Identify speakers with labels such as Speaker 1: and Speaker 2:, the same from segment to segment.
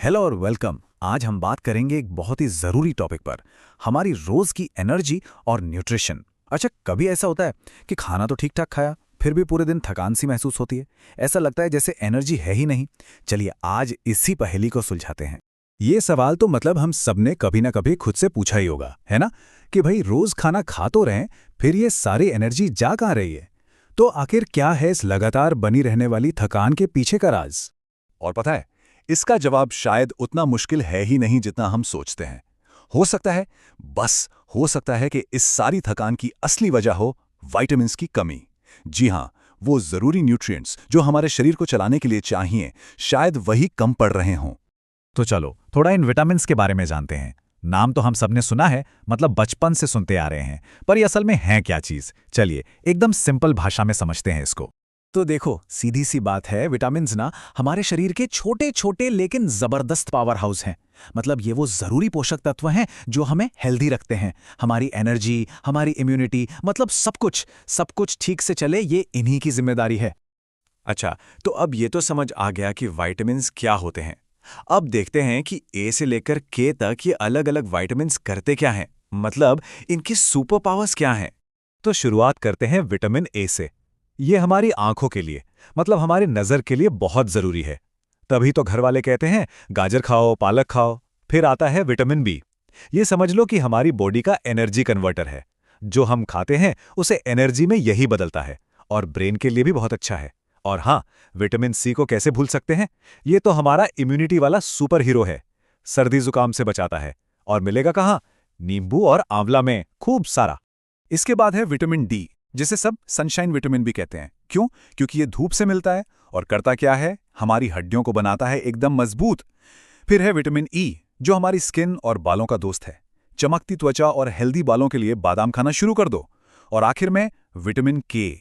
Speaker 1: Hello और welcome. आज हम बात करेंगे एक बहुत ही ज़रूरी टॉपिक पर, हमारी रोज़ की एनर्जी और न्यूट्रिशन। अच्छा, कभी ऐसा होता है कि खाना तो ठीक ठाक खाया, फिर भी पूरे दिन थकान सी महसूस होती है। ऐसा लगता है जैसे एनर्जी है ही नहीं। चलिए आज इसी पहेली को सुलझाते हैं। ये सवाल तो मतलब हम सबने कभी ना कभी खुद से पूछा ही होगा, है ना? कि भाई रोज़ खाना खा तो रहें, फिर ये सारी एनर्जी जा कहाँ रही है? तो आखिर क्या है इस लगातार बनी रहने वाली थकान के पीछे का राज?
Speaker 2: और पता है, इसका जवाब शायद उतना मुश्किल है ही नहीं जितना हम सोचते हैं। हो सकता है, बस हो सकता है कि इस सारी थकान की असली वजह हो विटामिन्स की कमी। जी हाँ, वो जरूरी न्यूट्रिएंट्स जो हमारे शरीर को चलाने के लिए चाहिए, शायद वही कम पड़ रहे हों।
Speaker 1: तो चलो थोड़ा इन विटामिन्स के बारे में जानते हैं। नाम तो हम सबने सुना है, मतलब बचपन से सुनते आ रहे हैं, पर ये असल में है क्या चीज़? चलिए एकदम सिंपल भाषा में समझते हैं इसको। तो देखो, सीधी सी बात है, विटामिन्स ना हमारे शरीर के छोटे छोटे लेकिन जबरदस्त पावर हाउस हैं। मतलब ये वो जरूरी पोषक तत्व हैं जो हमें हेल्दी रखते हैं। हमारी एनर्जी, हमारी इम्यूनिटी, मतलब सब कुछ ठीक से चले, ये इन्हीं की जिम्मेदारी है।
Speaker 2: अच्छा, तो अब ये तो समझ आ गया कि विटामिन्स क्या होते हैं। अब देखते हैं कि ए से लेकर के तक ये अलग-अलग विटामिन्स करते क्या हैं। मतलब इनकी सुपर पावर्स क्या हैं।
Speaker 1: तो शुरुआत करते हैं विटामिन ए से। ये हमारी आंखों के लिए, मतलब हमारी नज़र के लिए बहुत ज़रूरी है। तभी तो घर वाले कहते हैं गाजर खाओ, पालक खाओ। फिर आता है विटामिन बी। ये समझ लो कि हमारी बॉडी का एनर्जी कन्वर्टर है। जो हम खाते हैं उसे एनर्जी में यही बदलता है, और ब्रेन के लिए भी बहुत अच्छा है। और हाँ, विटामिन सी को कैसे भूल सकते हैं? ये तो हमारा इम्यूनिटी वाला सुपर हीरो है। सर्दी जुकाम से बचाता है। और मिलेगा कहाँ? नींबू और आंवला में खूब सारा।
Speaker 2: इसके बाद है विटामिन डी, जिसे सब सनशाइन विटामिन भी कहते हैं। क्यों? क्योंकि ये धूप से मिलता है और करता क्या है, हमारी हड्डियों को बनाता है एकदम मजबूत। फिर है विटामिन ई, जो हमारी स्किन और बालों का दोस्त है। चमकती त्वचा और हेल्दी बालों के लिए बादाम खाना शुरू कर दो। और आखिर में विटामिन के,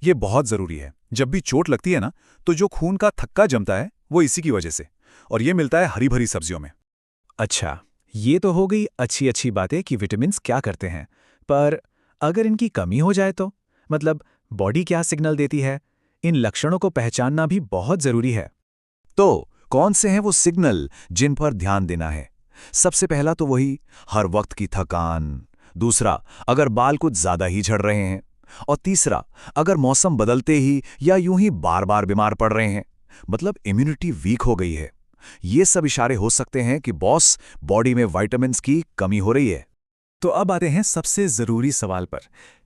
Speaker 2: ये बहुत जरूरी है। जब भी चोट लगती है ना, तो जो खून का थक्का जमता है वो इसी की वजह से, और ये मिलता है हरी भरी सब्जियों में।
Speaker 1: अच्छा, ये तो हो गई अच्छी अच्छी बातें कि विटामिन्स क्या करते हैं। पर अगर इनकी कमी हो जाए तो, मतलब बॉडी क्या सिग्नल देती है? इन लक्षणों को पहचानना भी बहुत जरूरी है।
Speaker 2: तो कौन से हैं वो सिग्नल जिन पर ध्यान देना है? सबसे पहला तो वही हर वक्त की थकान। दूसरा, अगर बाल कुछ ज्यादा ही झड़ रहे हैं। और तीसरा, अगर मौसम बदलते ही या यूं ही बार बार बीमार पड़ रहे हैं, मतलब इम्यूनिटी वीक हो गई है। ये सब इशारे हो सकते हैं कि बॉस, बॉडी में विटामिन्स की कमी हो रही है।
Speaker 1: तो अब आते हैं सबसे जरूरी सवाल पर।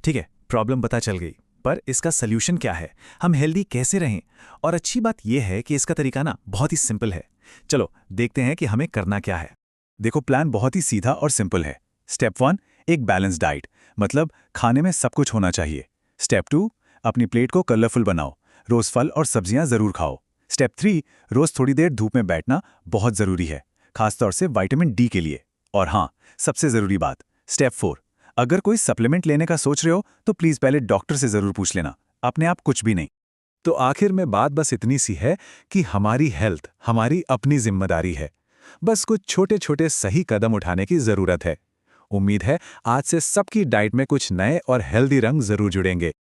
Speaker 1: ठीक है, प्रॉब्लम पता चल गई, पर इसका सल्यूशन क्या है? हम हेल्दी कैसे रहें? और अच्छी बात यह है कि इसका तरीका ना बहुत ही सिंपल है। चलो देखते हैं कि हमें करना क्या है। देखो, प्लान बहुत ही सीधा और सिंपल है। स्टेप 1, एक बैलेंस डाइट, मतलब खाने में सब कुछ होना चाहिए। स्टेप 2, अपनी प्लेट को कलरफुल बनाओ, रोज फल और सब्जियां जरूर खाओ। स्टेप 3, रोज थोड़ी देर धूप में बैठना बहुत जरूरी है, खासतौर से विटामिन डी के लिए। और हाँ, सबसे जरूरी बात, स्टेप 4, अगर कोई सप्लीमेंट लेने का सोच रहे हो तो प्लीज पहले डॉक्टर से जरूर पूछ लेना, अपने आप कुछ भी नहीं। तो आखिर में बात बस इतनी सी है कि हमारी हेल्थ हमारी अपनी जिम्मेदारी है। बस कुछ छोटे छोटे सही कदम उठाने की जरूरत है। उम्मीद है आज से सबकी डाइट में कुछ नए और हेल्दी रंग जरूर जुड़ेंगे।